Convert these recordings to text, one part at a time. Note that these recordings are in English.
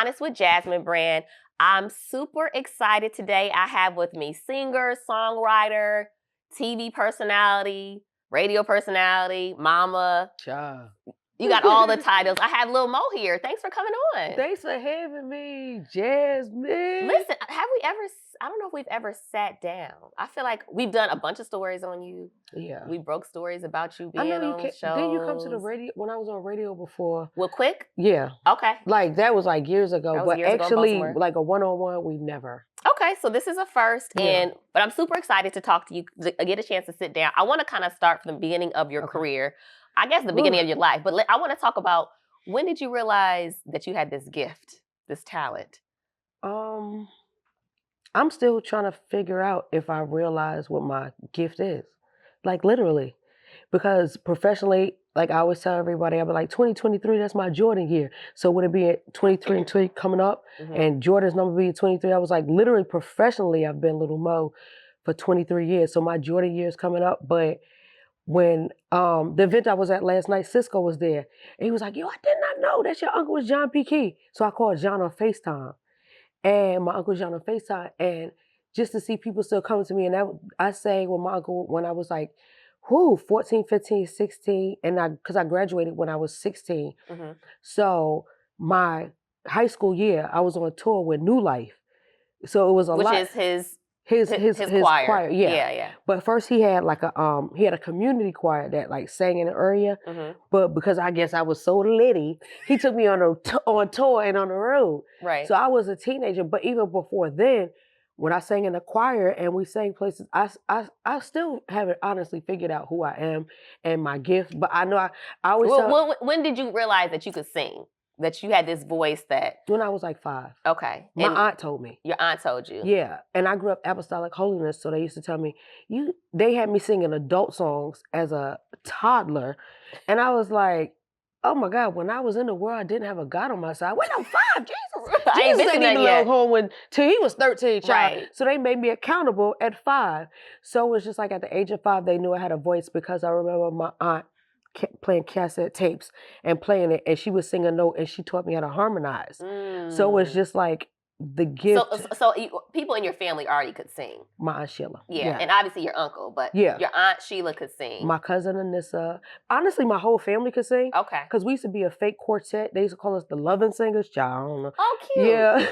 Honest with Jasmine Brand. I'm super excited today. I have with me singer, songwriter, TV personality, radio personality, mama. Child. You got all the titles. I have Lil Mo here. Thanks for coming on. Thanks for having me, Jasmine. Listen, I don't know if we've ever sat down. I feel like we've done a bunch of stories on you. Yeah. We broke stories about you I being know you on can, shows. Didn't you come to the radio when I was on radio before? Well, quick? Yeah. Okay. Like, that was like years ago. That was But years ago in actually, Baltimore. like a one-on-one, we've never. Okay, so this is a first, Yeah. but I'm super excited to talk to you, to get a chance to sit down. I want to kind of start from the beginning of your career, I guess the beginning of your life, but I want to talk about when did you realize that you had this gift, this talent? I'm still trying to figure out if I realize what my gift is. Like, literally. Because professionally, like I always tell everybody, I'll be like, 2023, that's my Jordan year. So would it be at 23 and 20 coming up? And Jordan's number be 23? I was like, literally, professionally, I've been Lil Mo for 23 years. So my Jordan year is coming up. But when the event I was at last night, Cisco was there. And he was like, yo, I did not know that your uncle was John P. Key. So I called John on FaceTime. And my uncle John on FaceTime. And just to see people still coming to me. And I sang with my uncle when I was like, 14, 15, 16. And because I graduated when I was 16. So my high school year, I was on tour with New Life. So it was a lot. Which is his choir. Yeah. But first he had like he had a community choir that like sang in the area. But because I guess I was so litty, he took me on tour and on the road. Right. So I was a teenager. But even before then, when I sang in the choir and we sang places, I still haven't honestly figured out who I am and my gift. But I know I always. When did you realize that you could sing? That you had this voice that... When I was like 5. Okay. My aunt told me. Your aunt told you? Yeah. And I grew up apostolic holiness, so they used to tell me, they had me singing adult songs as a toddler. And I was like, oh my God, when I was in the world, I didn't have a God on my side. When I'm 5, Jesus. Jesus ain't even left home till he was 13, child. Right. So they made me accountable at 5. So it's just like at the age of 5, they knew I had a voice because I remember my aunt playing cassette tapes and playing it, and she would sing a note, and she taught me how to harmonize. So it's just like the gift. So people in your family already could sing. My Aunt Sheila. Yeah, and obviously your uncle, but your Aunt Sheila could sing. My cousin Anissa. Honestly, my whole family could sing. Okay. Because we used to be a fake quartet. They used to call us the Loving Singers. Child, I don't know. Oh, cute. Yeah.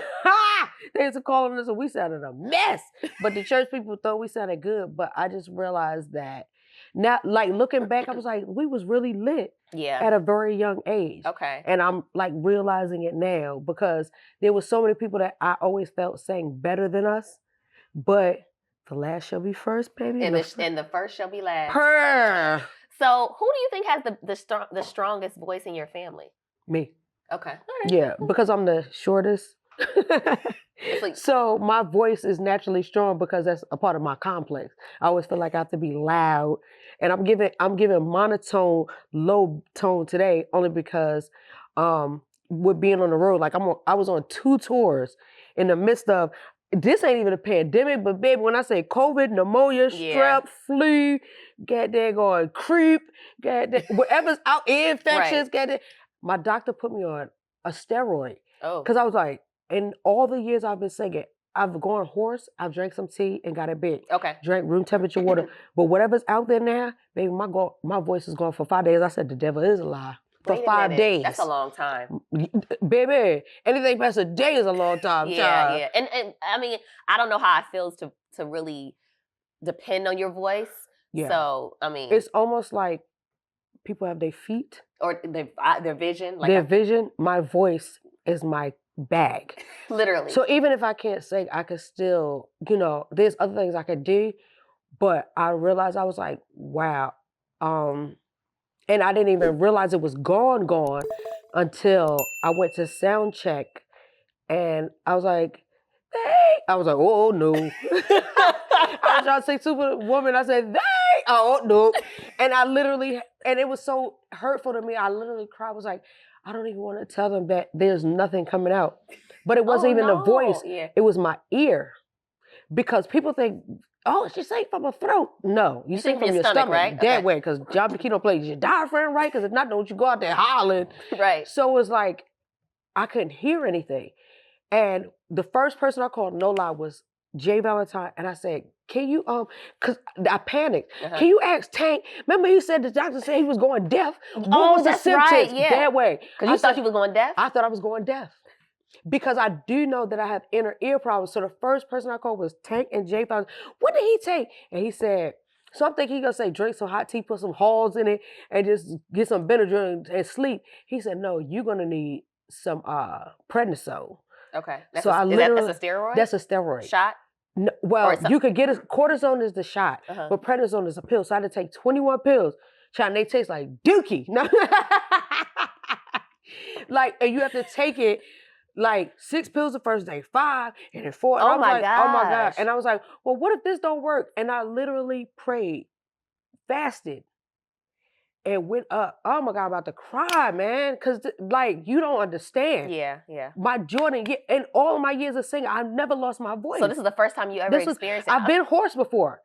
They used to call us, and we sounded a mess. But the church people thought we sounded good. But I just realized that now, like looking back, I was like, we was really lit at a very young age. Okay. And I'm like realizing it now because there was so many people that I always felt sang better than us. But the last shall be first, baby. And the first shall be last. Purr. So who do you think has the strongest voice in your family? Me. Okay. All right. Yeah, because I'm the shortest. So my voice is naturally strong because that's a part of my complex. I always feel like I have to be loud, and I'm giving monotone, low tone today only because with being on the road, like I was on 2 tours in the midst of. This ain't even a pandemic, but baby, when I say COVID, pneumonia, strep, flea, goddamn creep, goddamn whatever's out, ear infections, goddamn. My doctor put me on a steroid. Oh. Because I was like, in all the years I've been singing, I've gone hoarse, I've drank some tea and got it big. Okay. Drank room temperature water. But whatever's out there now, baby, my voice is gone for 5 days. I said the devil is a lie. For 5 days. That's a long time. Baby, anything past a day is a long time. Child. Yeah. And I mean, I don't know how it feels to really depend on your voice. Yeah. So, I mean. It's almost like people have their feet. Or their vision. Like their vision, my voice is my bag. Literally. So even if I can't sing, I could still, there's other things I could do. But I realized I was like, wow. And I didn't even realize it was gone until I went to sound check. And I was like, hey. I was like, oh, no. I was trying to say Superwoman. I said, they. Oh, no. And I literally, and it was so hurtful to me. I literally cried. I was like, I don't even want to tell them that there's nothing coming out. But it wasn't even the voice. Yeah. It was my ear. Because people think, oh, she sang from her throat. No, you sing from your stomach, right? That way, because John P. Key don't play your diaphragm, right? Because if not, don't you go out there hollering. Right. So it was like, I couldn't hear anything. And the first person I called, no lie, was Jay Valentine. And I said, can you, because I panicked. Uh-huh. Can you ask Tank? Remember he said the doctor said he was going deaf? What was the that's symptoms? right, yeah. That way. Because you thought you was going deaf? I thought I was going deaf. Because I do know that I have inner ear problems. So the first person I called was Tank and Jay Valentine. What did he take? And he said, so I'm thinking he gonna say drink some hot tea, put some Halls in it, and just get some Benadryl and sleep. He said, no, you're gonna need some prednisone. Okay. That's a steroid? That's a steroid. Shot? No, well, you could get cortisone is the shot, but prednisone is a pill. So I had to take 21 pills. Child, and they taste like dookie. No. Like, and you have to take it like 6 pills the first day, 5, and then 4. And oh my God. Oh my God. And I was like, well, what if this don't work? And I literally prayed, fasted, and went up. Oh my God, I'm about to cry, man. Because, like, you don't understand. Yeah. My Jordan, in all of my years of singing, I've never lost my voice. So this is the first time you ever experienced it? I've been hoarse before.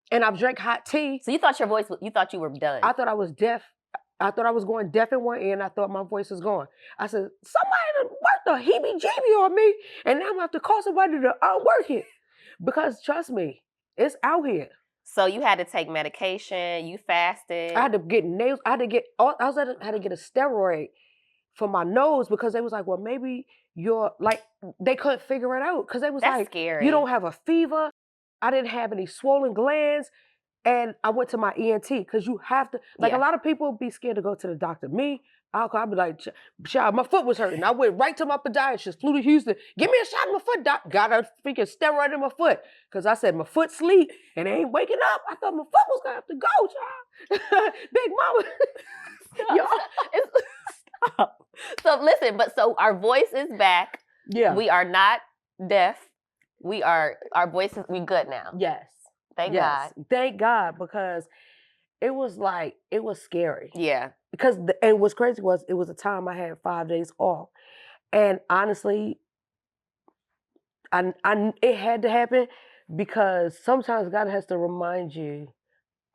And I've drank hot tea. So you thought you thought you were done? I thought I was deaf. I thought I was going deaf in one ear, and I thought my voice was gone. I said, somebody worked a heebie-jeebie on me, and now I'm going to have to call somebody to unwork it. Because trust me, it's out here. So you had to take medication, you fasted. I had to get nails, I had to get a steroid for my nose because they was like, well, maybe you're, like, they couldn't figure it out. Because they was like, scary. You don't have a fever. I didn't have any swollen glands. And I went to my ENT because you have to, like, a lot of people be scared to go to the doctor. Me, I'd be like, child, my foot was hurting. I went right to my podiatrist, flew to Houston. Give me a shot in my foot, doc. Got a freaking steroid in my foot. Because I said, my foot sleep and it ain't waking up. I thought my foot was going to have to go, child. Big mama. Stop. So listen, so our voice is back. Yeah. We are not deaf. Our voices, we good now. Yes. Thank God. Thank God, because it was scary. Yeah. Because, and what's crazy was, it was a time I had 5 days off. And honestly, it had to happen because sometimes God has to remind you,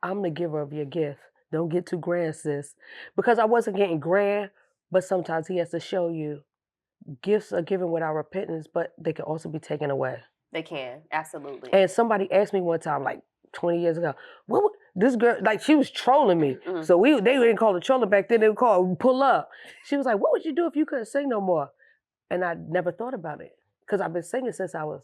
I'm the giver of your gift. Don't get too grand, sis. Because I wasn't getting grand, but sometimes he has to show you gifts are given without repentance, but they can also be taken away. They can, absolutely. And somebody asked me one time, like 20 years ago, this girl, like, she was trolling me. Mm-hmm. So they didn't call it trolling back then, they would call it pull up. She was like, what would you do if you couldn't sing no more? And I never thought about it because I've been singing since I was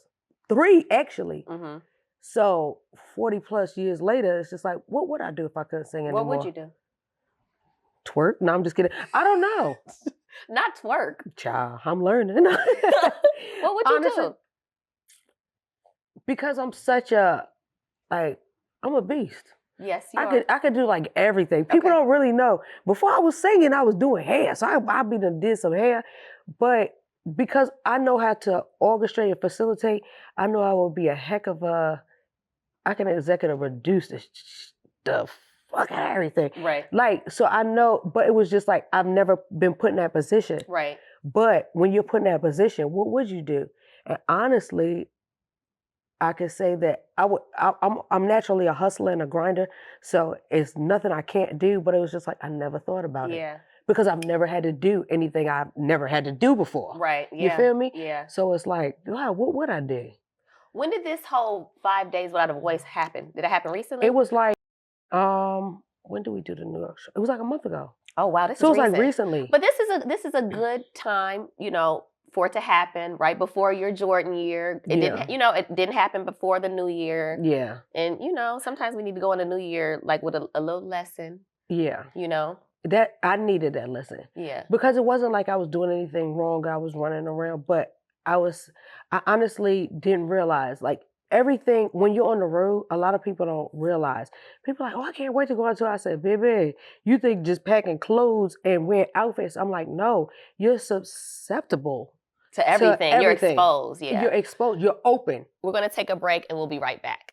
3, actually. Mm-hmm. So 40 plus years later, it's just like, what would I do if I couldn't sing anymore? What would you do? Twerk? No, I'm just kidding. I don't know. Not twerk. Child, I'm learning. What would you do? Because I'm such a, like, I'm a beast. Yes, you are. I could do like everything. People don't really know. Before I was singing, I was doing hair. So I did some hair. But because I know how to orchestrate and facilitate, I know I will be a heck of I can executive produce the fucking everything. Right. Like, so I know, but it was just like, I've never been put in that position. Right. But when you're put in that position, what would you do? And honestly, I can say that I'm naturally a hustler and a grinder, so it's nothing I can't do, but it was just like, I never thought about it. Because I've never had to do anything I've never had to do before. Right, yeah. You feel me? Yeah. So it's like, wow, what would I do? When did this whole 5 days without a voice happen? Did it happen recently? It was like, when did we do the New York show? It was like a month ago. Oh, wow, this is recent. So it was like recently. recently. But this is a good time, for it to happen right before your Jordan year. It didn't happen before the new year. Yeah. And sometimes we need to go in the new year like with a little lesson. Yeah. That I needed that lesson. Yeah. Because it wasn't like I was doing anything wrong. I was running around, but I honestly didn't realize, like, everything, when you're on the road, a lot of people don't realize. People are like, oh, I can't wait to go out to. I said, baby, you think just packing clothes and wearing outfits? I'm like, no, you're susceptible. To everything. You're exposed. Yeah. You're exposed. You're open. We're going to take a break and we'll be right back.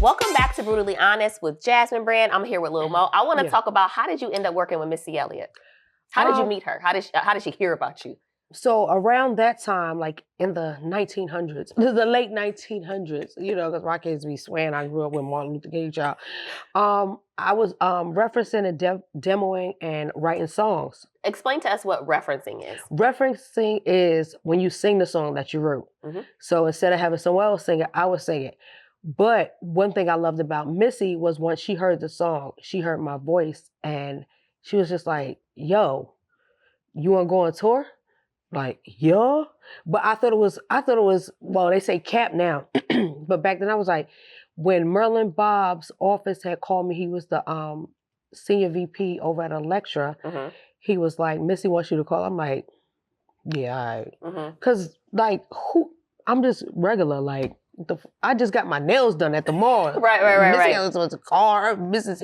Welcome back to Brutally Honest with Jasmine Brand. I'm here with Lil Mo. I want to talk about, how did you end up working with Missy Elliott? How did you meet her? How did she hear about you? So around that time, like in the 1900s, the late 1900s, you know, because my kids be swearing I grew up with Martin Luther King, child. I was referencing and demoing and writing songs. Explain to us what referencing is. Referencing is when you sing the song that you wrote. Mm-hmm. So instead of having someone else sing it, I would sing it. But one thing I loved about Missy was once she heard the song, she heard my voice, and she was just like, "Yo, you want to go on tour?" Like, yeah. But I thought it was, well, they say cap now. But back then I was like, when Merlin Bob's office had called me, he was the senior VP over at Electra. Mm-hmm. He was like, Missy wants you to call. I'm like, yeah, all right. Mm-hmm. Cause like I'm just regular, like I just got my nails done at the mall. Right. Missy was a car, Mrs.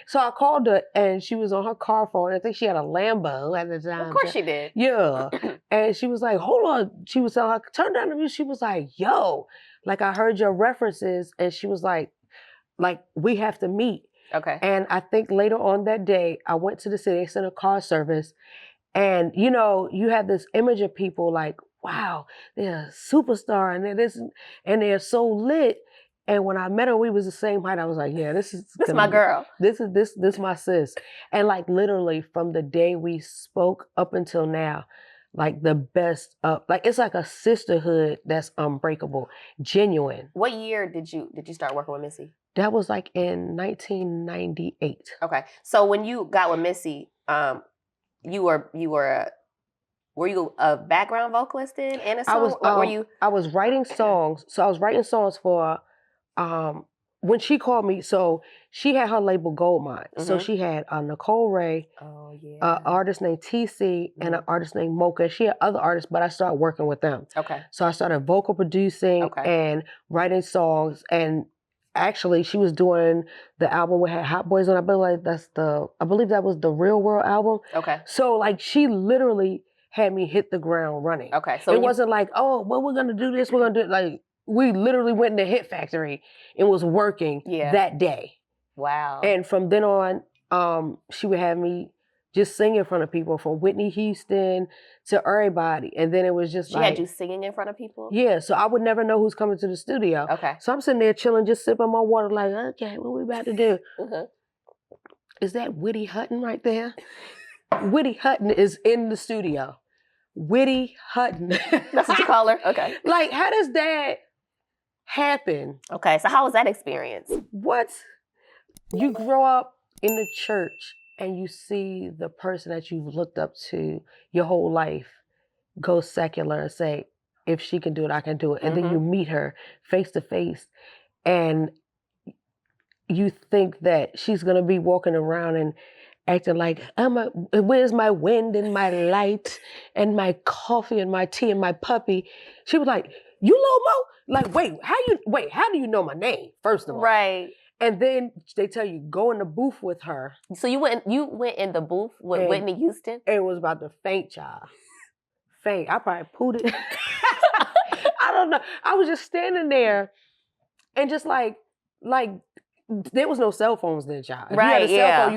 So I called her and she was on her car phone. I think she had a Lambo at the time. Of course she did. Yeah. And she was like, hold on. She was telling her, turn down the music. She was like, yo, like I heard your references. And she was like, we have to meet. Okay. And I think later on that day, I went to the city, they sent a car service. And, you know, you have this image of people like, wow, they're a superstar and they're so lit. And when I met her, we was the same height. I was like, yeah, this is my girl. This is my sis. And like literally from the day we spoke up until now, like the best like it's like a sisterhood that's unbreakable, genuine. What year did you start working with Missy? That was like in 1998. Okay. So when you got with Missy, were you a background vocalist in and a song? I was writing songs. So I was writing songs for when she called me. So she had her label Goldmine. Mm-hmm. So she had Nicole Ray, an artist named TC, and an artist named Mocha. She had other artists, but I started working with them. Okay. So I started vocal producing and writing songs. And actually, she was doing the album with Hot Boys on. I believe that was the Real World album. Okay. So like she literally had me hit the ground running. Okay. So it wasn't like, oh, well, we're gonna do this, we're gonna do it. Like we literally went in the Hit Factory and was working that day. Wow. And from then on, she would have me just sing in front of people, from Whitney Houston to everybody. And then it was just she had you singing in front of people? Yeah, so I would never know who's coming to the studio. Okay. So I'm sitting there chilling, just sipping my water like, okay, what we about to do? Mm-hmm. Is that Whitney Hutton right there? Whitney Hutton is in the studio. Whitney Hutton. That's what you call her? Okay. Like, how does that happen? Okay, so how was that experience? What? You grow up in the church and you see the person that you've looked up to your whole life go secular and say, if she can do it, I can do it. And then you meet her face to face and you think that she's going to be walking around and acting like, where's my wind and my light and my coffee and my tea and my puppy? She was like, you Lil Mo? Like, how do you know my name, first of all? Right. And then they tell you, go in the booth with her. So you went in the booth with Whitney Houston? And it was about to faint, child. Faint. I probably pooed it. I don't know. I was just standing there and just like there was no cell phones then, child. If right, you had a cell phone,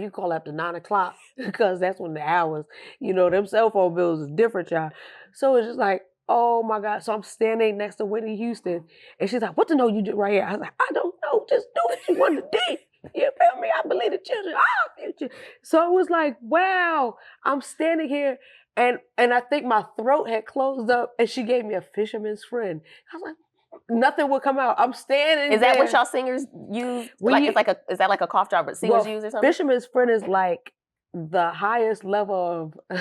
you call after 9 o'clock because that's when the hours, them cell phone bills is different, child. So it's just like, oh my God. So I'm standing next to Whitney Houston and she's like, what to know you do right here? I was like, I don't know. Just do what you want to do. You feel me? I believe the children are our future. So it was like, wow, I'm standing here and I think my throat had closed up and she gave me a fisherman's friend. I was like, nothing would come out. I'm standing Is that what y'all singers use? Is that like a cough drop that singers use or something? Fisherman's friend is like the highest level of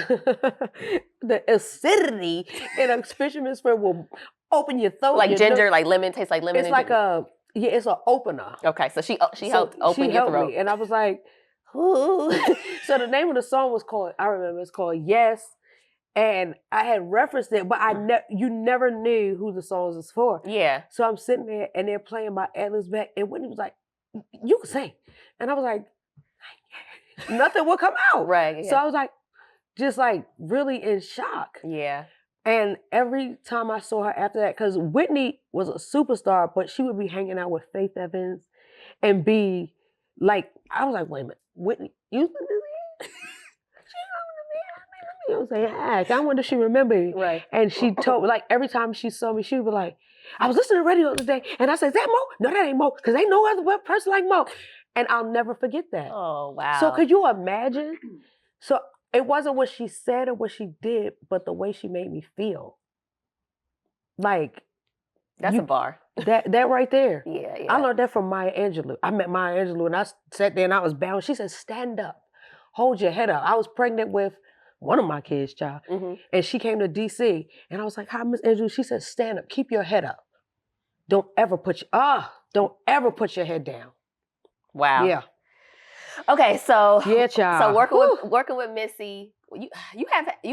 the acidity in a fisherman's friend will open your throat. Like ginger, like lemon, tastes like lemon. It's like it's an opener. Okay, so she helped open your throat. Me, and I was like, ooh. So the name of the song was called, I remember it's called Yes. And I had referenced it, but you never knew who the song was for. Yeah. So I'm sitting there and they're playing my Atlas back and Whitney was like, you can sing. And I was like, nothing will come out. Right. Yeah. So I was like, just like really in shock. Yeah. And every time I saw her after that, because Whitney was a superstar, but she would be hanging out with Faith Evans and be like, I was like, wait a minute, Whitney Houston is here? was like, heck, I wonder if she remember me. Right. And she told me, like, every time she saw me, she would be like, I was listening to the radio today, and I said, is that Mo? No, that ain't Mo, because ain't no other person like Mo. And I'll never forget that. Oh, wow. So could you imagine? So it wasn't what she said or what she did, but the way she made me feel. Like, that's a bar. That right there. Yeah. I learned that from Maya Angelou. I met Maya Angelou and I sat there and I was bound. She said, stand up. Hold your head up. I was pregnant with one of my kids, child. Mm-hmm. And she came to DC and I was like, hi, Miss Angelou. She said, stand up. Keep your head up. Don't ever put your head down. Wow. Yeah. Okay, so yeah, child. So working with Missy, you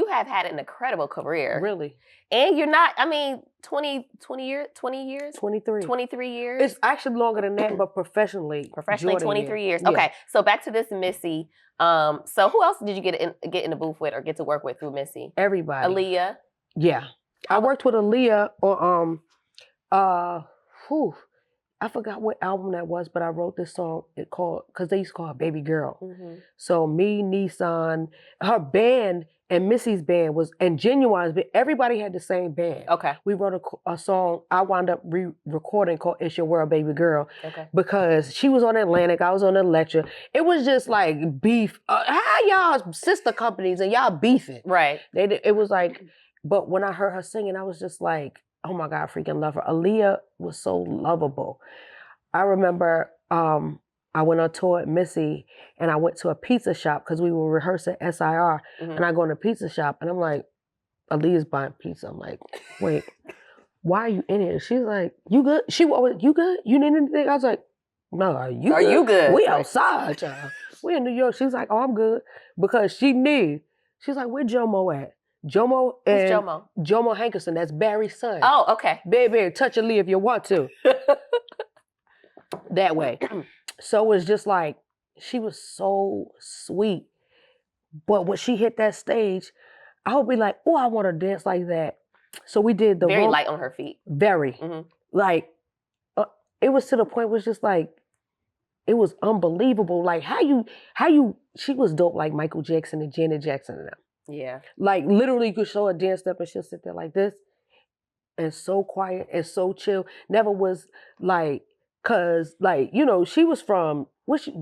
have had an incredible career. Really. And you're not, I mean, 20 years? 23. 23 years? It's actually longer than that, but professionally. Professionally, 23 years. Yeah. Okay, so back to this Missy. So who else did you get in the booth with or get to work with through Missy? Everybody. Aaliyah? Yeah. I worked with Aaliyah on, I forgot what album that was, but I wrote this song because they used to call her Baby Girl. Mm-hmm. So me, Nissan, her band, and Missy's band and Genuine's band, everybody had the same band. Okay. We wrote a song I wound up re-recording called It's Your World, Baby Girl. Okay. Because she was on Atlantic, I was on Electra. It was just like beef. How y'all sister companies and y'all beefing? Right. It was like, but when I heard her singing, I was just like, oh my God, I freaking love her. Aaliyah was so lovable. I remember I went on tour at Missy and I went to a pizza shop because we were rehearsing SIR. Mm-hmm. And I go in a pizza shop and I'm like, Aaliyah's buying pizza. I'm like, wait, why are you in here? She's like, you good? She always, you good? You need anything? I was like, no, are you good? We outside, child. We in New York. She's like, oh, I'm good. Because she knew. She's like, where Jomo at? Jomo and Who's Jomo? Jomo Hankerson, that's Barry's son. Oh, okay. Baby, touch a Lee if you want to. That way. So it's just like, she was so sweet. But when she hit that stage, I would be like, oh, I want to dance like that. So we did the very light on her feet. Very. Mm-hmm. Like, it was to the point where it's just like, it was unbelievable. Like she was dope like Michael Jackson and Janet Jackson and them. Yeah. Like literally you could show her dance step and she'll sit there like this and so quiet and so chill. Never was like, cause like, you know, she was from,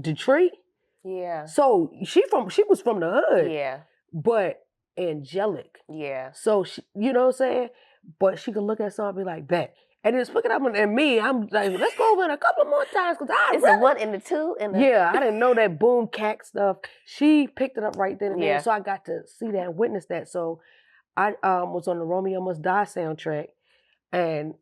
Detroit? Yeah. So she was from the hood. Yeah. But angelic. Yeah. So she, you know what I'm saying? But she could look at something and be like, bet. And then pick it up and me, I'm like, let's go over it a couple more times because It's a 1 and a 2 and yeah, I didn't know that boom cack stuff. She picked it up right then and there, yeah. so I got to see that and witness that. So I was on the Romeo Must Die soundtrack and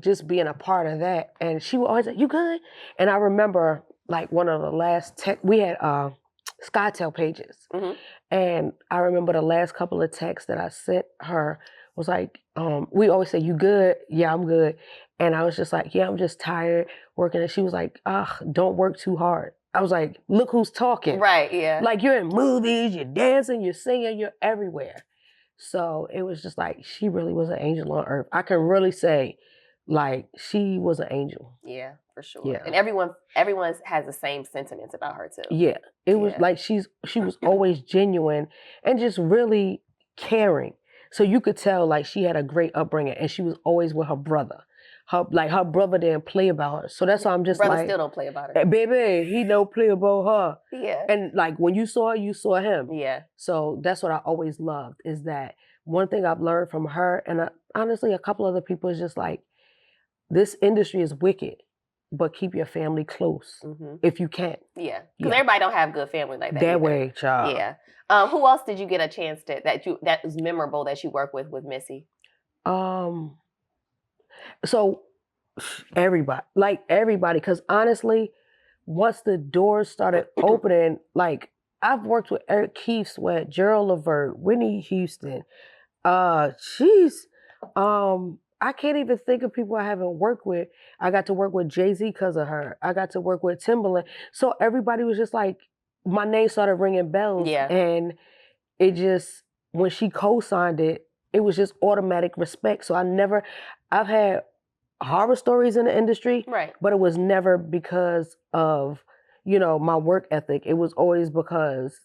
just being a part of that. And she would always say, you good? And I remember like one of the last we had SkyTel pages. Mm-hmm. And I remember the last couple of texts that I sent her was like, we always say, you good? Yeah, I'm good. And I was just like, yeah, I'm just tired working. And she was like, don't work too hard. I was like, look who's talking. Right, yeah. Like you're in movies, you're dancing, you're singing, you're everywhere. So it was just like, she really was an angel on earth. I can really say, like, she was an angel. Yeah, for sure. Yeah. And everyone has the same sentiments about her too. Yeah. It was like she was always genuine and just really caring. So you could tell like she had a great upbringing and she was always with her brother. Her brother didn't play about her. So that's why I'm just brother like. Still don't play about her. Baby, he don't play about her. Yeah. And like when you saw her, you saw him. Yeah. So that's what I always loved is that one thing I've learned from her and honestly a couple other people is just like, this industry is wicked, but keep your family close if you can. Yeah. Because everybody don't have good family like that. That way, child. Yeah. Who else did you get a chance that was memorable that you worked with Missy? So everybody, because honestly, once the doors started opening, like I've worked with Eric Keith Sweat, Gerald Levert, Whitney Houston. I can't even think of people I haven't worked with. I got to work with Jay-Z because of her. I got to work with Timbaland. So everybody was just like, my name started ringing bells. Yeah. And it just, when she co-signed it, it was just automatic respect. So I've had horror stories in the industry, right? But it was never because of, my work ethic. It was always because,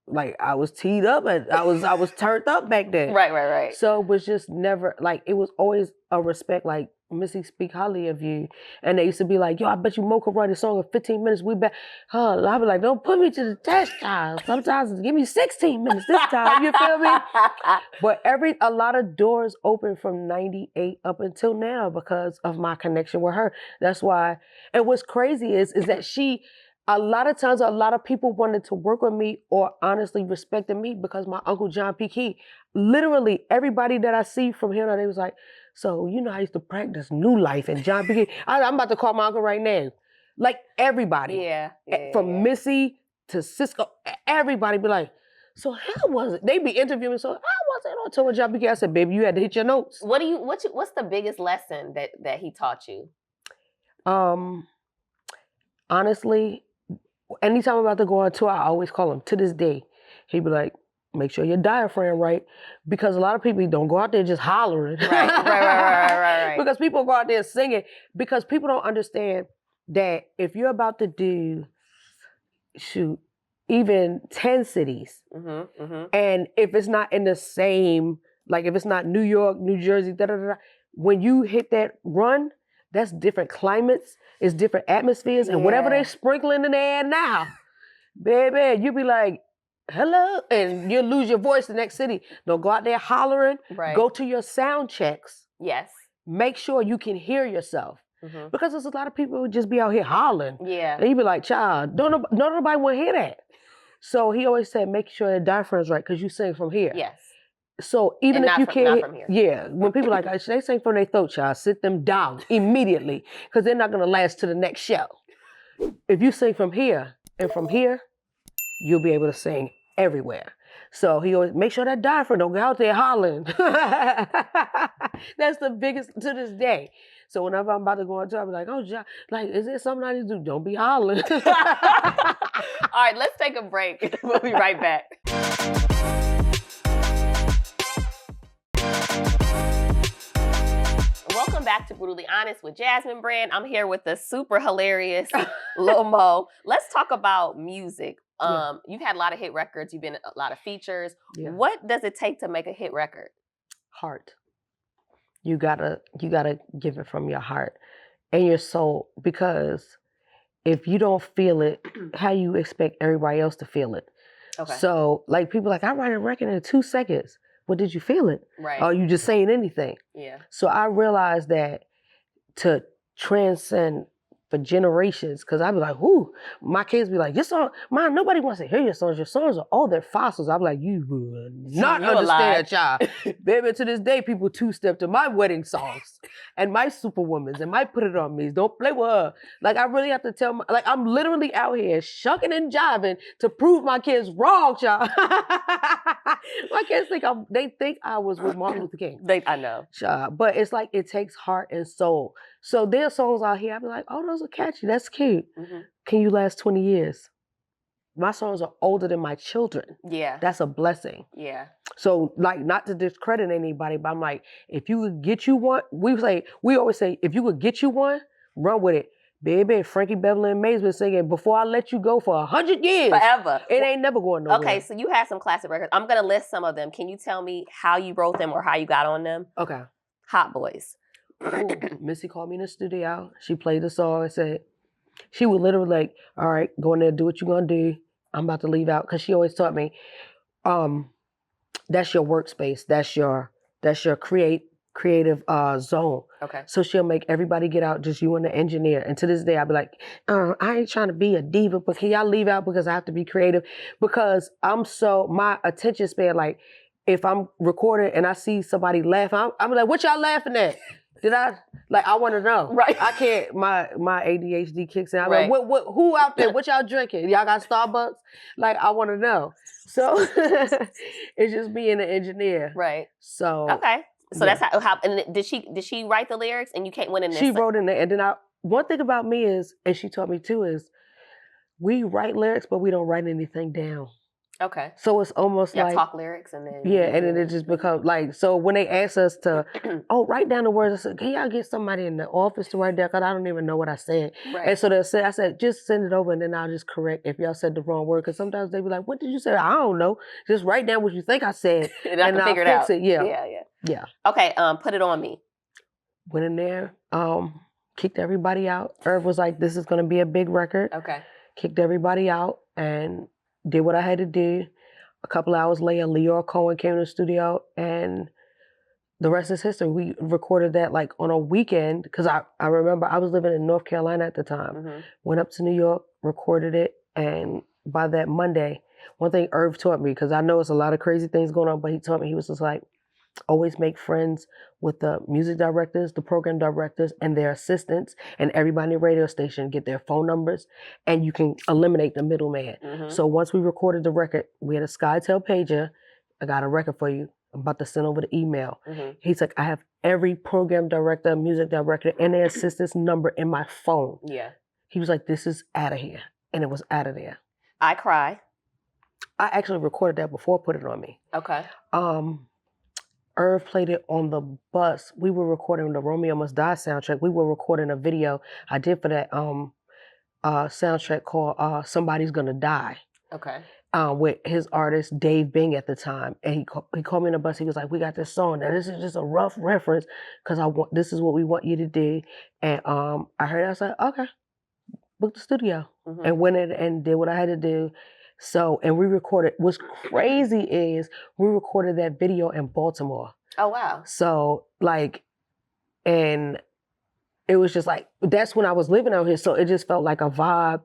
like I was teed up and I was turned up back then. Right. So it was just never like it was always a respect. Like Missy speak highly of you, and they used to be like, "Yo, I bet you Mo could write a song in 15 minutes. We back." I'd be like, "Don't put me to the test, child. Sometimes give me 16 minutes this time." You feel me? But a lot of doors open from '98 up until now because of my connection with her. That's why. And what's crazy is that a lot of times, a lot of people wanted to work with me or honestly respected me because my uncle John P. Key, literally everybody that I see from here, they was like, "So, you know, I used to practice New Life and John P. Key." I'm about to call my uncle right now. Like everybody. Yeah. From Missy to Cisco, everybody be like, "So how was it?" They be interviewing me, "So how was it?" I told John P. Key, I said, "Baby, you had to hit your notes." What's the biggest lesson that he taught you? Honestly, anytime I'm about to go on tour, I always call him. To this day, he'd be like, "Make sure your diaphragm right," because a lot of people don't go out there just hollering. Right. Because people go out there singing. Because people don't understand that if you're about to do, even 10 cities, and if it's not in the same, like if it's not New York, New Jersey, when you hit that run, that's different climates, it's different atmospheres, and whatever they're sprinkling in the air now, baby, you be like, "Hello," and you'll lose your voice the next city. Don't go out there hollering. Right. Go to your sound checks. Yes. Make sure you can hear yourself. Because there's a lot of people who just be out here hollering. Yeah. And you be like, "Child, don't nobody want to hear that." So he always said, make sure the diaphragm's right because you sing from here. Yes. So even if you can't, not from here. Yeah, when people like, they sing from their throat, child, sit them down immediately because they're not going to last to the next show. If you sing from here and from here, you'll be able to sing everywhere. So he always make sure that diaphragm don't go out there hollering. That's the biggest to this day. So whenever I'm about to go on tour, I'm like, "Oh, John, like, is there something I need to do? Don't be hollering." All right, let's take a break. We'll be right back. Welcome back to Brutally Honest with Jasmine Brand. I'm here with the super hilarious Lil Mo. Let's talk about music. You've had a lot of hit records. You've been in a lot of features. Yeah. What does it take to make a hit record? Heart. You gotta give it from your heart and your soul, because if you don't feel it, how you expect everybody else to feel it? Okay. So like people like, "I write a record in 2 seconds." Well, did you feel it? Right. Or are you just saying anything? Yeah. So I realized that to transcend for generations, because I'd be like, "Whoo," my kids be like, "Your song, Mom, nobody wants to hear your songs. Your songs are all they're fossils." I'm like, "You would not understand, child." Baby, to this day, people two-step to my wedding songs and my Superwomans and my Put It On Me. Don't play with her. Like, I really have to tell I'm literally out here shucking and jiving to prove my kids wrong, child. My kids think I was with Martin Luther King. I know. Child. But it's like it takes heart and soul. So there are songs out here, I be like, "Oh, those are catchy. That's cute. Can you last 20 years? My songs are older than my children. Yeah. That's a blessing. Yeah. So, like, not to discredit anybody, but I'm like, if you could get you one, we always say, if you could get you one, run with it. Baby, Frankie Beverly and Mays been singing "Before I Let You Go" for 100 years. Forever. It ain't never going nowhere. Okay, so you had some classic records. I'm going to list some of them. Can you tell me how you wrote them or how you got on them? Okay. Hot Boys. Ooh, Missy called me in the studio. She played the song and said, she would literally like, "All right, go in there, do what you're going to do. I'm about to leave out." Because she always taught me, that's your workspace. That's your creative zone. Okay. So she'll make everybody get out, just you and the engineer. And to this day, I'll be like, "I ain't trying to be a diva, but can y'all leave out because I have to be creative?" Because my attention span, like, if I'm recording and I see somebody laughing, I'm like, "What y'all laughing at? I want to know." Right. I can't, my ADHD kicks in. I'm right. like, who out there? What y'all drinking? Y'all got Starbucks? Like, I want to know. So it's just being an engineer. Right. So. Okay. So that's how, and did she write the lyrics and you went in there? She wrote in there. And then one thing about me is, and she taught me too, is we write lyrics, but we don't write anything down. Okay. So it's almost Yeah, like, talk lyrics and then yeah, you and then do it just becomes like, so when they ask us to, oh, write down the words, I said, can y'all get somebody in the office to write down? Because I don't even know what I said. right. And so they'll say, I said, just send it over and then I'll just correct if y'all said the wrong word. Because sometimes they be like, what did you say? I don't know. Just write down what you think I said and I and can I'll figure it fix out. it. Yeah. Yeah, yeah. Yeah. Okay, put it on me. Went in there, kicked everybody out. Irv was like, this is going to be a big record. Okay. Kicked everybody out and did what I had to do. A couple hours later, Leor Cohen came to the studio and the rest is history. We recorded that like on a weekend because I remember I was living in North Carolina at the time. Mm-hmm. Went up to New York, recorded it, and by that Monday, one thing Irv taught me, because I know it's a lot of crazy things going on, but he taught me, he was just like, always make friends with the music directors, the program directors, and their assistants, and everybody in the radio station, get their phone numbers, and you can eliminate the middleman. Mm-hmm. So once we recorded the record, we had a SkyTel pager. I got a record for you. I'm about to send over the email. Mm-hmm. He's like, I have every program director, music director, and their assistant's number in my phone. Yeah. He was like, this is out of here. And it was out of there. I Cry. I actually recorded that before Put It On Me. Okay. Irv played it on the bus. We were recording the Romeo Must Die soundtrack. We were recording a video I did for that soundtrack called Somebody's Gonna Die. Okay. With his artist Dave Bing at the time, and he called me on the bus. He was like, "We got this song. Now this is just a rough reference because this is what we want you to do." And I heard it, I was like, "Okay, book the studio," and went in and did what I had to do. So, and we recorded. What's crazy is we recorded that video in Baltimore. Oh wow. So like, and it was just like, that's when I was living out here. So it just felt like a vibe,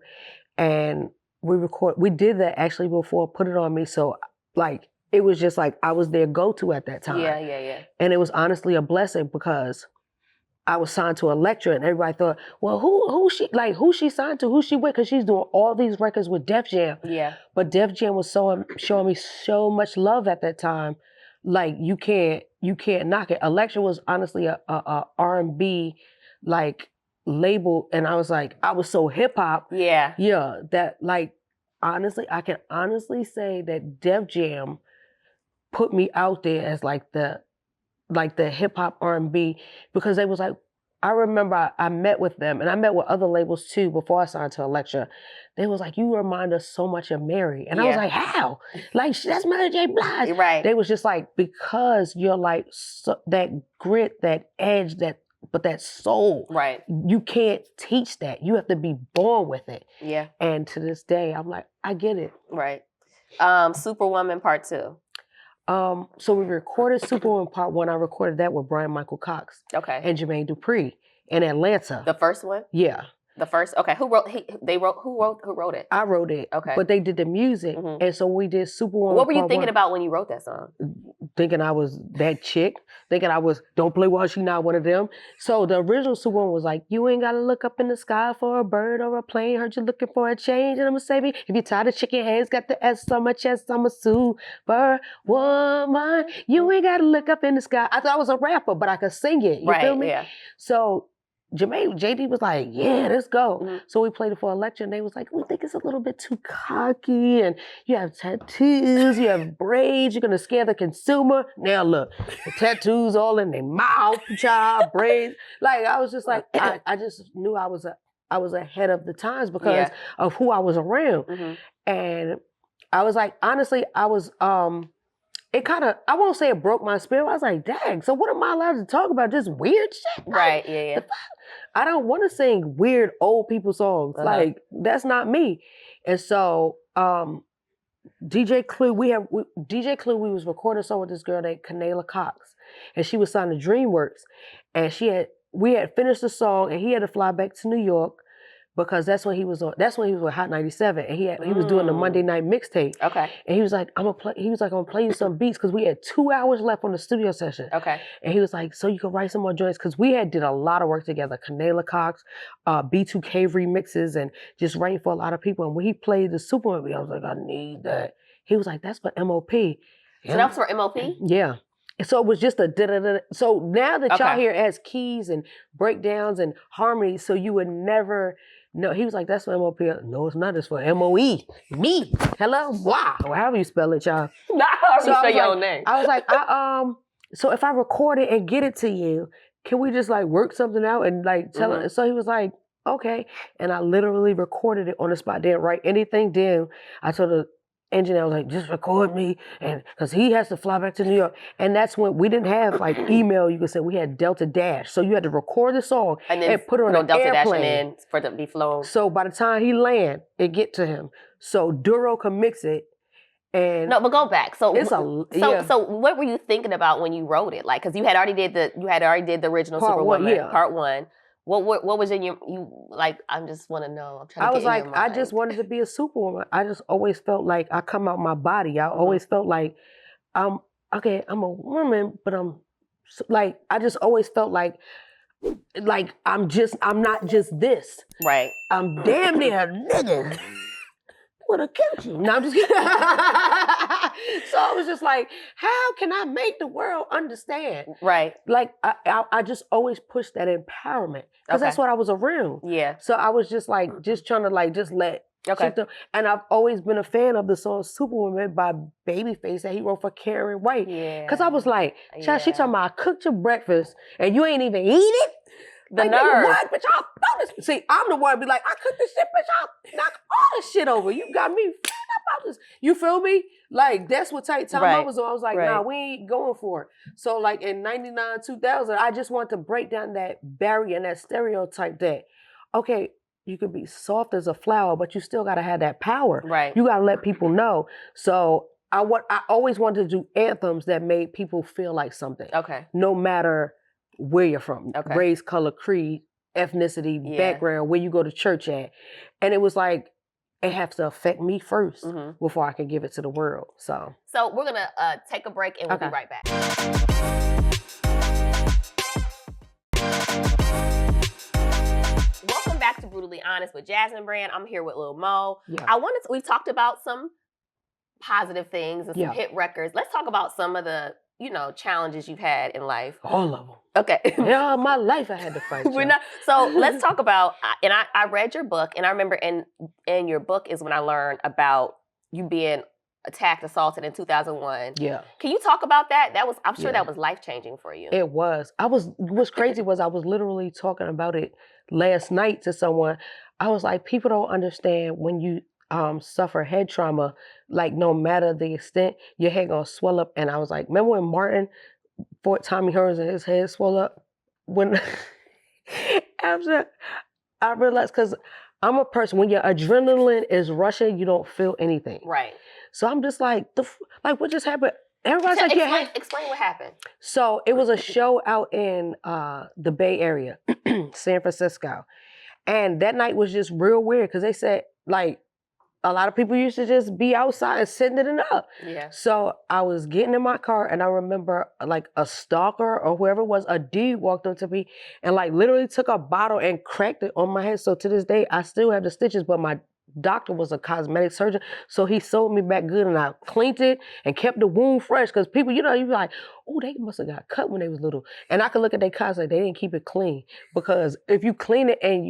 and we did that actually before Put It On Me. So like, it was just like, I was their go-to at that time. Yeah, yeah, yeah. And it was honestly a blessing because I was signed to Elektra, and everybody thought, well, who she signed to? Who's she with? Because she's doing all these records with Def Jam. Yeah. But Def Jam was showing me so much love at that time. Like, you can't knock it. Elektra was honestly a R&B like label, and I was so hip hop. Yeah. Yeah, that like, honestly, I can honestly say that Def Jam put me out there as like the hip hop R&B, because they was like, I remember I met with them, and I met with other labels too before I signed to Elektra. They was like, you remind us so much of Mary. And I was like, how? Like, that's Mary J. Blige. Right. They was just like, because you're like, that grit, that edge, but that soul. Right. You can't teach that. You have to be born with it. Yeah. And to this day, I'm like, I get it. Right. Superwoman Part 2. So we recorded Superwoman Part 1. I recorded that with Brian Michael Cox. Okay. And Jermaine Dupri in Atlanta. The first one? Yeah. The first, okay. Who wrote it? I wrote it. Okay. But they did the music. Mm-hmm. And so we did Superwoman. What were you Part thinking 1. about when you wrote that song? Thinking I was that chick. Thinking I was, don't play while she not one of them. So the original Superwoman was like, you ain't gotta look up in the sky for a bird or a plane. Heard you looking for a change, and I'ma say me. If you're tired of chicken heads, got the S on my chest, I'm a superwoman. You ain't gotta look up in the sky. I thought I was a rapper, but I could sing it. You feel me? Yeah. So JD was like, yeah, let's go. Mm-hmm. So we played it for a lecture, and they was like, we think it's a little bit too cocky, and you have tattoos, you have braids, you're gonna scare the consumer. Now look, the tattoos all in their mouth, child, braids. Like, I was just like, I just knew I was ahead of the times because of who I was around. Mm-hmm. And I was like, honestly, I was, it kind of, I won't say it broke my spirit. I was like, dang, so what am I allowed to talk about? Just weird shit? Right, yeah. I don't want to sing weird old people songs. Uh-huh. Like, that's not me. And so, DJ Clue, we was recording a song with this girl named Kanayla Cox, and she was signed to DreamWorks. And we had finished the song, and he had to fly back to New York, because that's when he was with Hot 97, and he was doing the Monday night mixtape. Okay. And he was like, I'm gonna play you some beats, because we had 2 hours left on the studio session. Okay. And he was like, so you can write some more joints, because we did a lot of work together. Kanayla Cox, B2K remixes, and just writing for a lot of people. And when he played the Superman, I was like, I need that. He was like, that's for MOP. So that was for MOP? Yeah. So it was just a da-da-da. So now that y'all hear it as keys and breakdowns and harmonies, so you would never No, he was like, that's for MOP. No, it's not. It's for MOE. Me. Hello. Wow. Or however you spell it, y'all. Not So how I you say was your like, own name. I was like, so if I record it and get it to you, can we just like work something out and like tell it? So he was like, okay. And I literally recorded it on the spot. Didn't write anything down. I told the engineer, I was like, just record me. And because he has to fly back to New York. And that's when we didn't have like email, you could say we had Delta Dash. So you had to record the song And then put it on an Delta airplane. Dash in for it to be flown. So by the time he land, it get to him. So Duro can mix it. And no, but go back. So it's so what were you thinking about when you wrote it? Like, because you had already did the original Part Superwoman, one, part one. What was in you like? I just want to know. I'm trying to I get was in like, your mind. I just wanted to be a Superwoman. I just always felt like I come out my body. I always felt like I'm a woman, but I'm like, I just always felt like I'm not just this. Right. I'm damn near a nigga. With a kimchi. No, I'm just kidding. So I was just like, how can I make the world understand? Right. Like, I just always pushed that empowerment because that's what I was around. Yeah. So I was just like, just trying to like, just let. Okay. And I've always been a fan of the song Superwoman by Babyface that he wrote for Karen White. Yeah. Because I was like, child, she talking about I cooked your breakfast and you ain't even eat it? The like, nerve. What, bitch, I'll throw this. See, I'm the one to be like, I cooked this shit, bitch, I'll knock all this shit over. You got me fed up about this. You feel me? Like, that's what type time I was on. I was like, nah, we ain't going for it. So, like, in 99, 2000, I just wanted to break down that barrier and that stereotype that, okay, you could be soft as a flower, but you still got to have that power. Right. You got to let people know. So, I always wanted to do anthems that made people feel like something. Okay. No matter where you're from, race, color, creed, ethnicity, background, where you go to church at. And it was like, it has to affect me first before I can give it to the world. So we're going to take a break and we'll be right back. Welcome back to Brutally Honest with Jasmine Brand. I'm here with Lil Mo. Yeah. We've talked about some positive things and some hit records. Let's talk about some of the challenges you've had in life. All of them. Okay. Yeah, my life I had to fight. So let's talk about, and I read your book, and I remember in your book is when I learned about you being attacked, assaulted in 2001. Yeah. Can you talk about that? I'm sure that was life-changing for you. It was. What's crazy was I was literally talking about it last night to someone. I was like, people don't understand when you suffer head trauma, like no matter the extent, your head gonna swell up. And I was like, remember when Martin fought Tommy Hearns and his head swelled up? When after I realized, because I'm a person, when your adrenaline is rushing, you don't feel anything. Right. So I'm just like, what just happened? Everybody's like, explain what happened. So it was a show out in the Bay Area, San Francisco. And that night was just real weird because they said, like, a lot of people used to just be outside and sitting it up. Yeah. So I was getting in my car and I remember like a stalker or whoever it was, a dude walked up to me and like literally took a bottle and cracked it on my head. So to this day, I still have the stitches, but my doctor was a cosmetic surgeon. So he sewed me back good and I cleaned it and kept the wound fresh. Cause people, you be like, oh, they must have got cut when they was little. And I could look at their cos like they didn't keep it clean. Because if you clean it and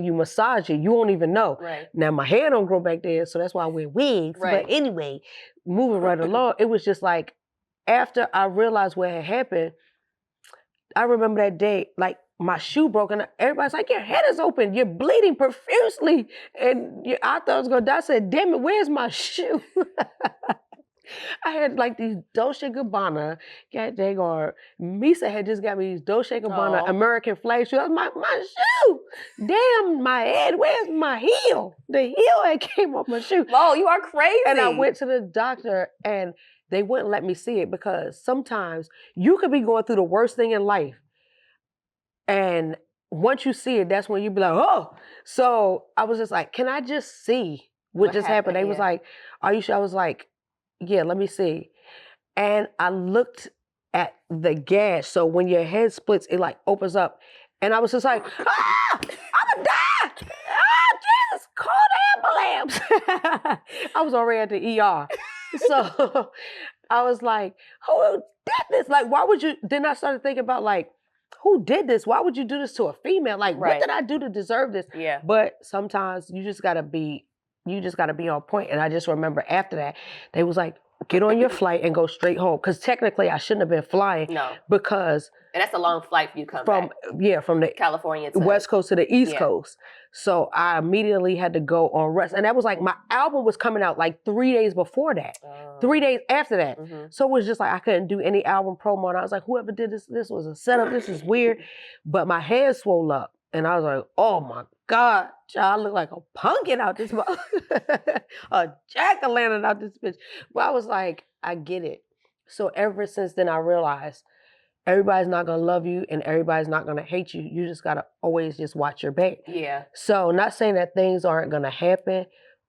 you massage it, you won't even know. Right. Now my hair don't grow back there, so that's why I wear wigs. Right. But anyway, moving right along, it was just like, after I realized what had happened, I remember that day, like, my shoe broke and everybody's like, your head is open, you're bleeding profusely. And I thought I was gonna die. I said, damn it, where's my shoe? I had like these Dolce & Gabbana, Misa had just got me these Dolce & Gabbana American flag shoes. I was like, my shoe! Damn, my head, where's my heel? The heel had came off my shoe. Oh, you are crazy. And I went to the doctor and they wouldn't let me see it because sometimes you could be going through the worst thing in life. And once you see it, that's when you be like, oh. So I was just like, can I just see what just happened? They was like, are you sure? I was like, yeah, let me see. And I looked at the gash. So when your head splits, it like opens up. And I was just like, I'm gonna die. Oh, Jesus, call the ambulance. I was already at the ER. So I was like, oh, that is like, why would you? Then I started thinking about like, who did this? Why would you do this to a female? Like, what Right. did I do to deserve this? Yeah. But sometimes you just gotta be on point. And I just remember after that, they was like, get on your flight and go straight home. Because technically I shouldn't have been flying No. because And that's a long flight for you to come from back. from the California to West Coast to the East Yeah. Coast. So I immediately had to go on rest. And that was like, my album was coming out like 3 days before that. 3 days after that. So it was just like I couldn't do any album promo. And I was like, whoever did this was a setup. This is weird. But my head swole up. And I was like, oh my God, child, I look like a pumpkin out this mother. A jack-o'-lantern out this bitch. But I was like, I get it. So ever since then I realized everybody's not gonna love you and everybody's not gonna hate you. You just gotta always just watch your back. Yeah. So not saying that things aren't gonna happen,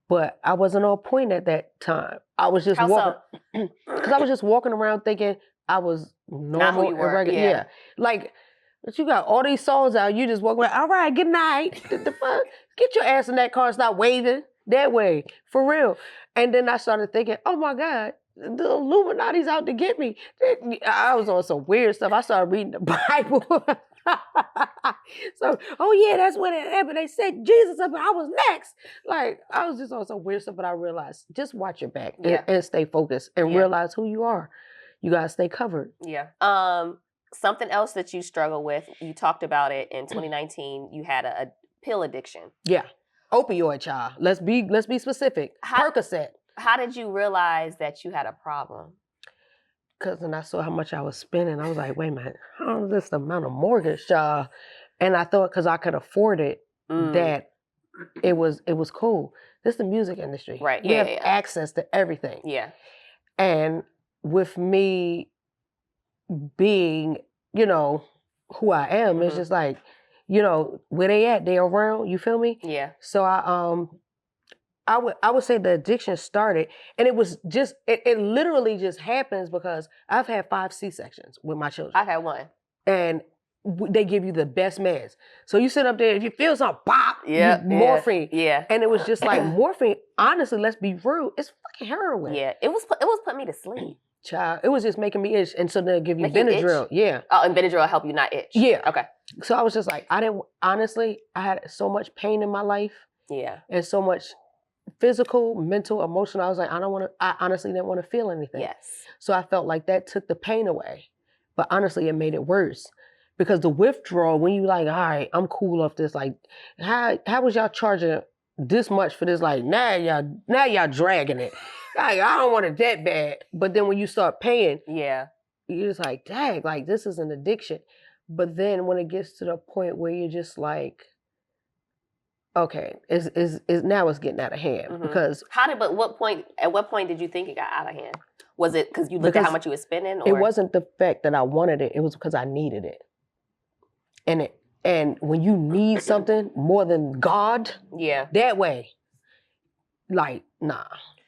but I wasn't on point at that time. I was just How walking so? because I was just walking around thinking I was Not who normal you and were, regular. yeah. Yeah. Like, but you got all these songs out, you just walk around, all right, good night. The fuck? Get your ass in that car and stop waving that way. For real. And then I started thinking, oh my God, the Illuminati's out to get me. I was on some weird stuff. I started reading the Bible. So, oh yeah, that's what it happened. They said Jesus up, I was next. Like, I was just on some weird stuff, but I realized just watch your back and stay focused and realize who you are. You gotta stay covered. Yeah. Something else that you struggle with, you talked about it in 2019, you had a pill addiction. Yeah. Opioid, child. Let's be specific. Percocet. How did you realize that you had a problem? Because then I saw how much I was spending. I was like, wait a minute, how is this the amount of mortgage, child? And I thought because I could afford it, that it was cool. This is the music industry. Right. You have access to everything. Yeah. And with me being, who I am, it's just like, where they at? They around, you feel me? Yeah. So I would say the addiction started, and it was just, it literally just happens because I've had 5 C-sections with my children. I've had 1. And they give you the best meds. So you sit up there, if you feel something, pop, morphine. Yeah. And it was just like morphine, honestly, let's be real, it's fucking heroin. Yeah. It was putting me to sleep. Child, it was just making me itch. And so they'll give you Make you Benadryl. itch? Yeah. Oh, and Benadryl will help you not itch. Yeah. Okay. So I was just like, I had so much pain in my life. Yeah. And so much physical, mental, emotional. I was like, I honestly didn't want to feel anything. Yes. So I felt like that took the pain away. But honestly, it made it worse. Because the withdrawal, when you like, all right, I'm cool off this, like, how was y'all charging this much for this? Like, now y'all dragging it. Like, I don't want it that bad. But then when you start paying, yeah, you're just like, dang, like this is an addiction. But then when it gets to the point where you're just like, okay, now it's getting out of hand. Because at what point did you think it got out of hand? Was it because you looked at how much you were spending? Or? It wasn't the fact that I wanted it. It was because I needed it. And when you need something more than God, that way, like, nah.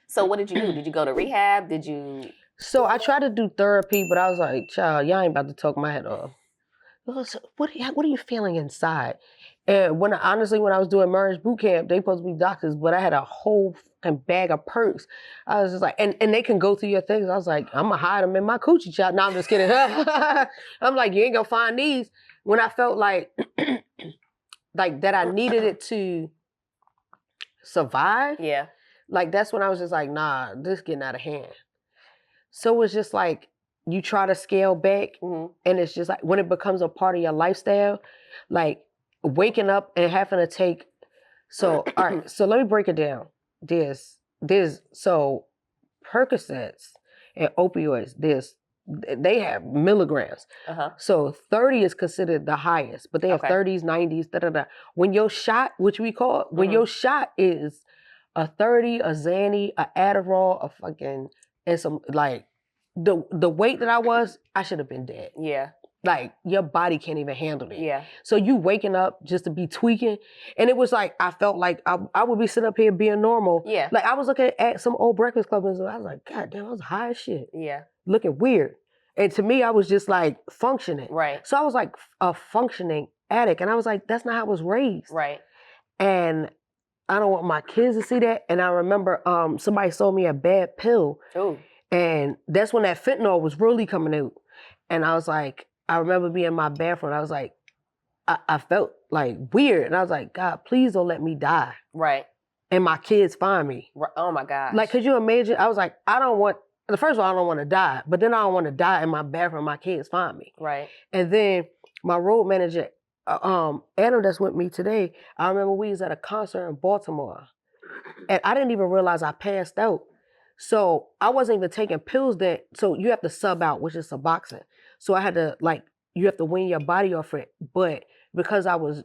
So what did you do? Did you go to rehab? Did you? So I tried to do therapy, but I was like, child, y'all ain't about to talk my head off. So what are you feeling inside? And when I was doing marriage boot camp, they supposed to be doctors, but I had a whole fucking bag of perks. I was just like, and they can go through your things. I was like, I'm gonna hide them in my coochie, child. No, I'm just kidding. I'm like, you ain't gonna find these. When I felt like, like that I needed it to survive. Yeah. Like that's when I was just like, nah, this getting out of hand. So it's just like, you try to scale back and it's just like, when it becomes a part of your lifestyle, like waking up and having to take, so, all right, so let me break it down. So Percocets and opioids, they have milligrams. So 30 is considered the highest, but they have 30s, 90s, da-da-da. When your shot, which we call it, when your shot is a 30, a Xanny, a Adderall, a fucking, and some, like, the weight that I was, I should have been dead. Yeah. Like, your body can't even handle it. Yeah. So you waking up just to be tweaking. And it was like, I felt like I would be sitting up here being normal. Yeah. Like, I was looking at some old Breakfast Club and I was like, God damn, I was high as shit. Yeah. Looking weird. And to me, I was just like functioning. Right. So I was like a functioning addict. And I was like, that's not how I was raised. Right. And I don't want my kids to see that. And I remember somebody sold me a bad pill. Ooh. And that's when that fentanyl was really coming out. And I was like, I remember being in my bathroom. I was like, I felt like weird. And I was like, God, please don't let me die. Right. And my kids find me. Oh my gosh. Like, could you imagine? I was like, first of all, I don't want to die. But then I don't want to die in my bathroom. My kids find me. Right. And then my road manager, Adam, that's with me today, I remember we was at a concert in Baltimore. And I didn't even realize I passed out. So I wasn't even taking pills then. So you have to sub out, which is Suboxone. So I had to, like, you have to wean your body off it. But because I was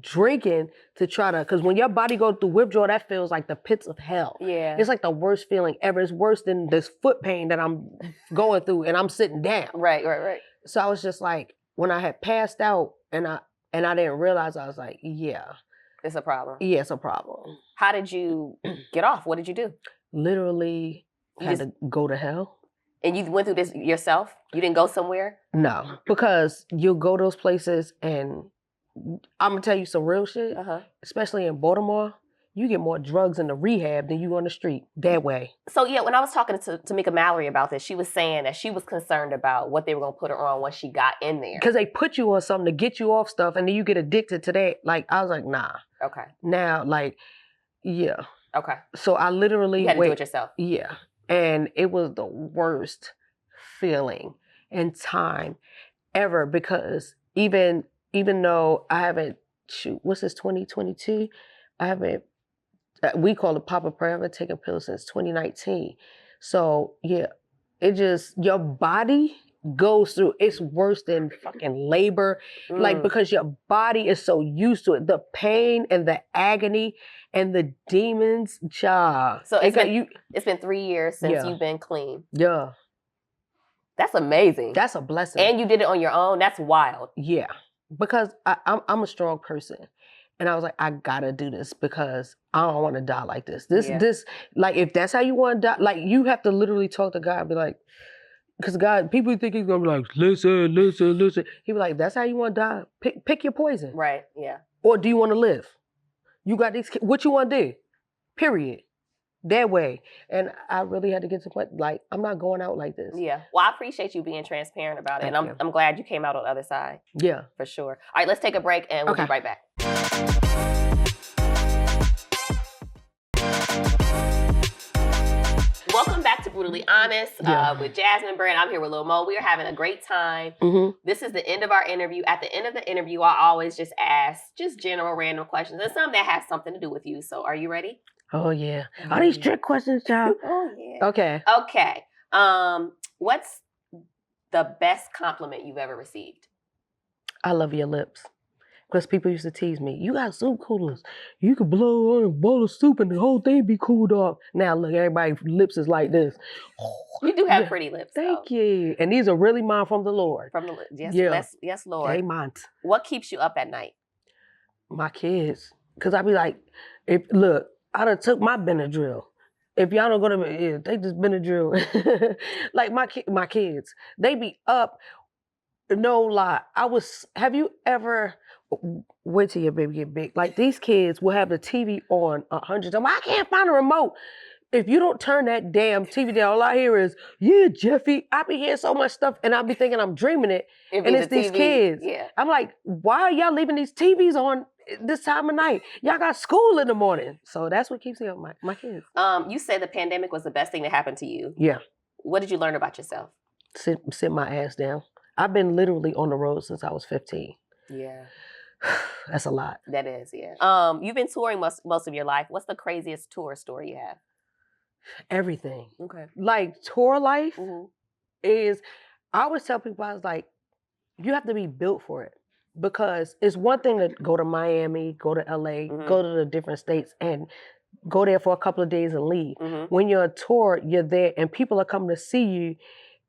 drinking to try to, because when your body goes through withdrawal, that feels like the pits of hell. Yeah. It's like the worst feeling ever. It's worse than this foot pain that I'm going through and I'm sitting down. Right. So I was just like, when I had passed out and I didn't realize, I was like, yeah. It's a problem. Yeah, it's a problem. How did you get off? What did you do? Literally had to go to hell. And you went through this yourself? You didn't go somewhere? No, because you'll go those places and I'm going to tell you some real shit, especially in Baltimore, you get more drugs in the rehab than you on the street that way. So yeah, when I was talking to Tamika Mallory about this, she was saying that she was concerned about what they were going to put her on once she got in there. Because they put you on something to get you off stuff and then you get addicted to that. Like, I was like, nah. Okay. Now, like, yeah. Okay. So I literally you had to do it yourself. Yeah. And it was the worst feeling and time ever because even though I haven't, what's this, 2022? I haven't, we call it Papa Prayer, I haven't taken pills since 2019. So yeah, it just, your body goes through, it's worse than fucking labor. Like, because your body is so used to it. The pain and the agony and the demons, child. So it's been 3 years since you've been clean. Yeah. That's amazing. That's a blessing. And you did it on your own? That's wild. Yeah. Because I'm a strong person. And I was like, I gotta do this because I don't want to die like this. This, like, if that's how you want to die, like, you have to literally talk to God and be like, because God, people think he's going to be like, listen. He be like, that's how you want to die? Pick your poison. Right, yeah. Or do you want to live? You got these kids, what you want to do? Period. That way. And I really had to get to the point, like, I'm not going out like this. Yeah. Well, I appreciate you being transparent about it. Thank And I'm glad you came out on the other side. Yeah. For sure. All right, let's take a break and we'll be right back. Welcome back to Brutally Honest with Jasmine Brand. I'm here with Lil Mo. We are having a great time. This is the end of our interview. At the end of the interview, I always just ask just general random questions and some that have something to do with you. So are you ready? Oh, yeah. Are these trick questions, child? Oh, yeah. Okay. Okay. What's the best compliment you've ever received? I love your lips. Because people used to tease me, you got soup coolers. You could blow on a bowl of soup and the whole thing be cooled off. Now look, everybody's lips is like this. You do have pretty lips. Thank you. And these are really mine from the Lord. From the Lord. Yes, Lord. Amen. What keeps you up at night? My kids. Because I be like, look, I done took my Benadryl. If y'all don't go to bed, take this Benadryl. Like my kids, they be up. No lie. Have you ever, wait till your baby get big. Like, these kids will have the TV on 100 times. I can't find a remote. If you don't turn that damn TV down, all I hear is, yeah, Jeffy. I be hearing so much stuff and I be thinking I'm dreaming it. And it's these kids. Yeah. I'm like, why are y'all leaving these TVs on this time of night? Y'all got school in the morning. So that's what keeps me up, my kids. You said the pandemic was the best thing that happened to you. Yeah. What did you learn about yourself? Sit my ass down. I've been literally on the road since I was 15. Yeah. That's a lot. That is, yeah. You've been touring most of your life. What's the craziest tour story you have? Everything. Okay. Like, tour life is, I always tell people, I was like, you have to be built for it. Because it's one thing to go to Miami, go to LA, go to the different states and go there for a couple of days and leave. When you're on tour, you're there and people are coming to see you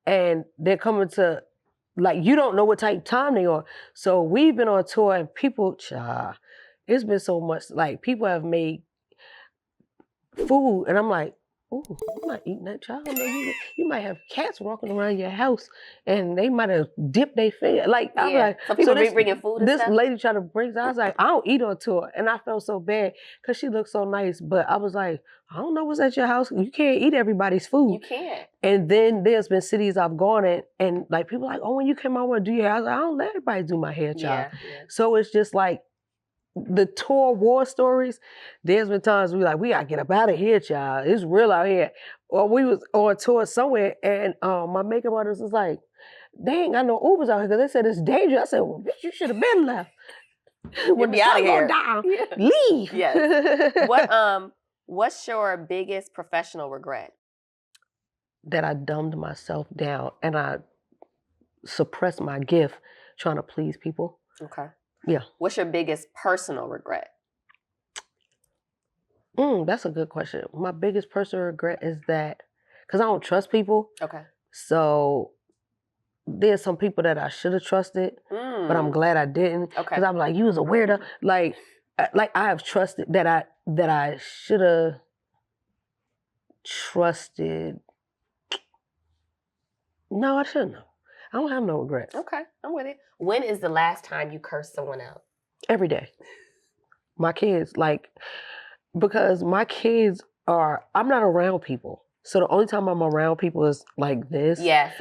and they're coming to, like, you don't know what type of time they are. So we've been on tour and people, it's been so much, like, people have made food and I'm like, "Ooh, I'm not eating that, child. No, you might have cats walking around your house, and they might have dipped their finger." Like I'm Yeah. like, So people this bringing food and this stuff? lady tried to bring. I was like, I don't eat on tour, and I felt so bad because she looked so nice. But I was like, I don't know what's at your house. You can't eat everybody's food. You can't. And then there's been cities I've gone in, and like people are like, oh, when you come, I want to do your hair. I was like, I don't let everybody do my hair, child. Yeah. So it's just like the tour war stories. There's been times we gotta get up out of here, child. It's real out here. Or we was on tour somewhere, and my makeup artist was like, they ain't got no Ubers out here because they said it's dangerous. I said, well, bitch, you should have been left. When the Get out sun of go here. down, Yeah. leave. Yes. What's your biggest professional regret? That I dumbed myself down and I suppressed my gift trying to please people. Okay. Yeah. What's your biggest personal regret? That's a good question. My biggest personal regret is that because I don't trust people. Okay. So there's some people that I should have trusted, but I'm glad I didn't. Okay. Because I'm like, you was a weirdo. Like I have trusted that I should have trusted. No, I shouldn't have. I don't have no regrets. Okay, I'm with it. When is the last time you cursed someone out? Every day. My kids, because my kids I'm not around people. So the only time I'm around people is like this. Yes.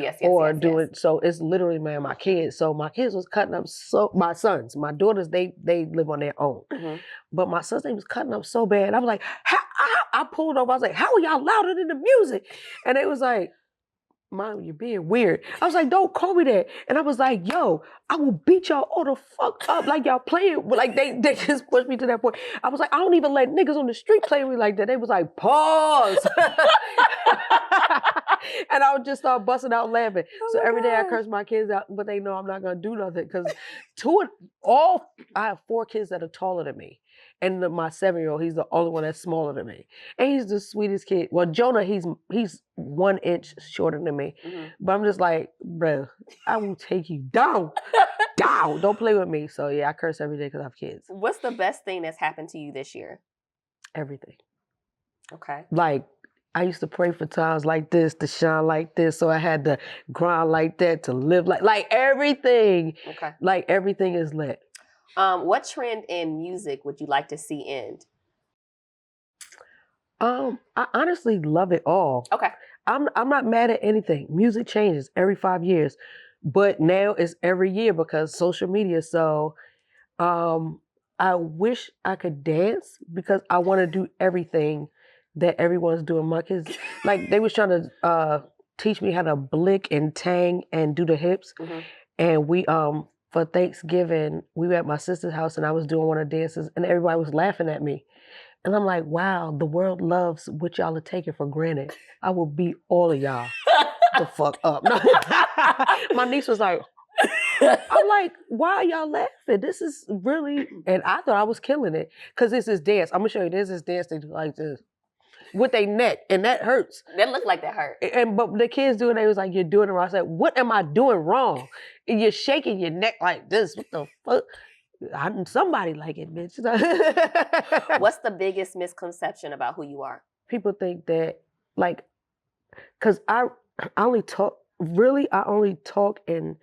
So it's literally, man, my kids. So my kids was cutting up my sons, my daughters, they live on their own. Mm-hmm. But my sons, they was cutting up so bad. I was like, I pulled over. I was like, how are y'all louder than the music? And they was like, Mom, you're being weird. I was like, don't call me that. And I was like, yo, I will beat y'all all the fuck up like y'all playing. Like they just pushed me to that point. I was like, I don't even let niggas on the street play with me like that. They was like, pause. And I would just start busting out laughing. So every day I curse my kids out, but they know I'm not gonna do nothing because I have 4 kids that are taller than me. And my 7-year-old, he's the only one that's smaller than me. And he's the sweetest kid. Well, Jonah, he's 1 inch shorter than me. Mm-hmm. But I'm just like, bro, I will take you down. Down. Don't play with me. So yeah, I curse every day because I have kids. What's the best thing that's happened to you this year? Everything. Okay. Like, I used to pray for times like this to shine like this. So I had to grind like that to live like everything. Okay. Like everything is lit. What trend in music would you like to see end? I honestly love it all. Okay. I'm not mad at anything. Music changes every 5 years, but now it's every year because social media. So, I wish I could dance because I want to do everything that everyone's doing. My kids, like they was trying to teach me how to blick and tang and do the hips, and we for Thanksgiving we were at my sister's house and I was doing one of the dances and everybody was laughing at me. And I'm like, wow, the world loves what y'all are taking for granted. I will beat all of y'all the fuck up. My niece was like, I'm like, why are y'all laughing? This is really, and I thought I was killing it. Because this is dance. I'm going to show you, this is dance. They do like this with their neck, and that hurts. That looked like that hurt. But the kids doing it, they was like, you're doing it wrong. I said, what am I doing wrong? And you're shaking your neck like this. What the fuck? Somebody like it, bitch. What's the biggest misconception about who you are? People think that, like, because I only talk and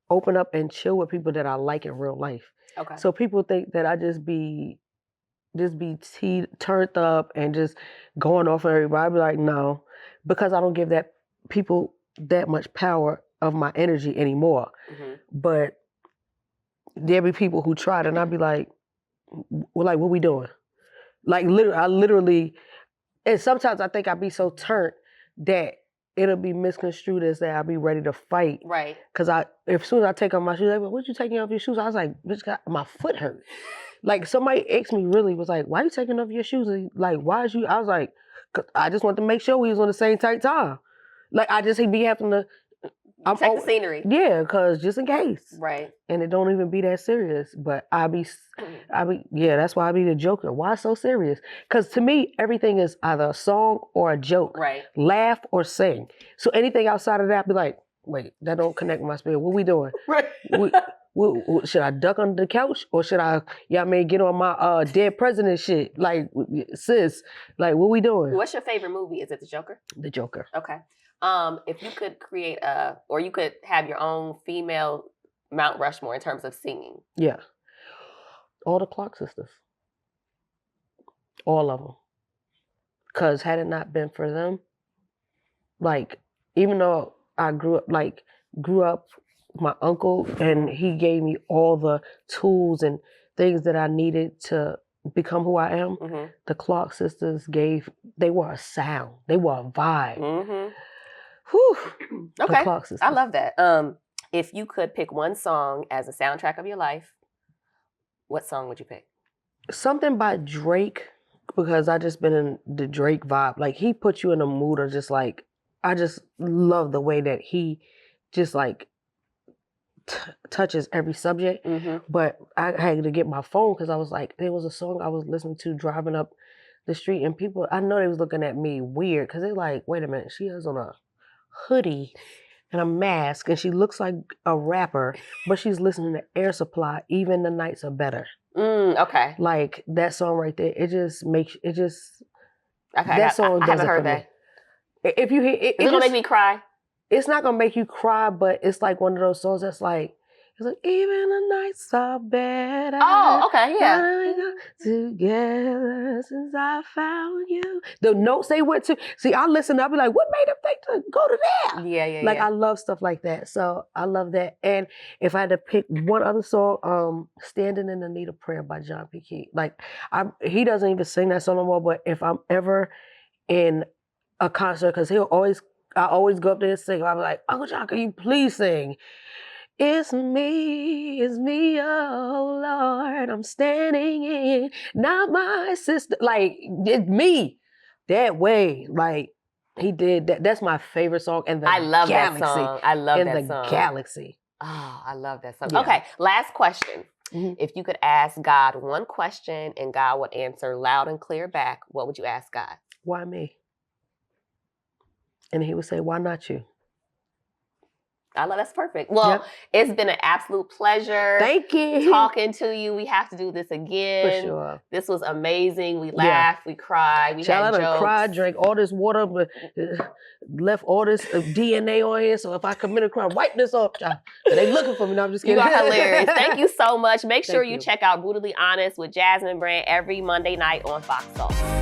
open up and chill with people that I like in real life. Okay. So people think that I just be turned up and just going off on everybody. I be like, no, because I don't give that people that much power of my energy anymore. But there be people who tried, and I'd be like, well, like, what we doing? Like, literally, and sometimes I think I'd be so turned that it'll be misconstrued as that I'll be ready to fight. Right. Because as soon as I take off my shoes, they go, what you taking off your shoes? I was like, bitch, my foot hurt. Like, somebody asked me really, was like, why you taking off your shoes? And like, why is you? I was like, 'cause I just wanted to make sure we was on the same tight time. Like, I just be having to. Check the scenery. Yeah, because just in case. Right. And it don't even be that serious. But yeah, that's why I be the joker. Why so serious? Because to me, everything is either a song or a joke. Right. Laugh or sing. So anything outside of that, I be like, wait, that don't connect with my spirit. What we doing? Right. Should I duck under the couch or should I, get on my dead president shit? Like, sis, like, what we doing? What's your favorite movie? Is it The Joker? The Joker. Okay. If you could create or you could have your own female Mount Rushmore in terms of singing. Yeah. All the Clock Sisters. All of them. Because had it not been for them, like, even though I grew up, my uncle, and he gave me all the tools and things that I needed to become who I am. Mm-hmm. The Clock Sisters they were a sound. They were a vibe. Mm-hmm. Whew. Okay. The Clock Sisters. I love that. If you could pick one song as a soundtrack of your life, what song would you pick? Something by Drake, because I just been in the Drake vibe. Like, he put you in a mood of just like, I just love the way that he just like touches every subject. Mm-hmm. But I had to get my phone because I was like, there was a song I was listening to driving up the street, and people, I know they was looking at me weird because they're like, wait a minute, she has on a hoodie and a mask and she looks like a rapper, but she's listening to Air Supply, Even the Nights Are Better. Okay. Like, that song right there, it just makes, okay, that song I haven't heard that. If you hear it, it's gonna make me cry. It's not gonna make you cry, but it's like one of those songs that's like, it's like, even the nights are better. Oh, okay, yeah. Together since I found you. The notes they went to. See, I listen, I'll be like, what made them think to go to there? Yeah. Like, I love stuff like that. So I love that. And if I had to pick one other song, Standing in the Need of Prayer by John P. Key. Like, he doesn't even sing that song no more, but if I'm ever in a concert, because I always go up there and sing. I'm like, Uncle John, can you please sing? It's me, oh Lord, I'm standing in, not my sister. Like, it's me, that way. Like, he did that. That's my favorite song in the I love galaxy. That song. I love in that the song. Galaxy. Oh, I love that song. Yeah. Okay, last question. Mm-hmm. If you could ask God one question and God would answer loud and clear back, what would you ask God? Why me? And he would say, why not you? I love that's perfect. Well, It's been an absolute pleasure. Thank you. Talking to you. We have to do this again. For sure. This was amazing. We laughed, we cried, we had jokes. Cried, drank all this water, but left all this DNA on here. So if I commit a crime, wipe this off, child. They looking for me. No, I'm just kidding. You are hilarious. Thank you so much. Make sure you check out Brutally Honest with Jasmine Brand every Monday night on FOXSOUL.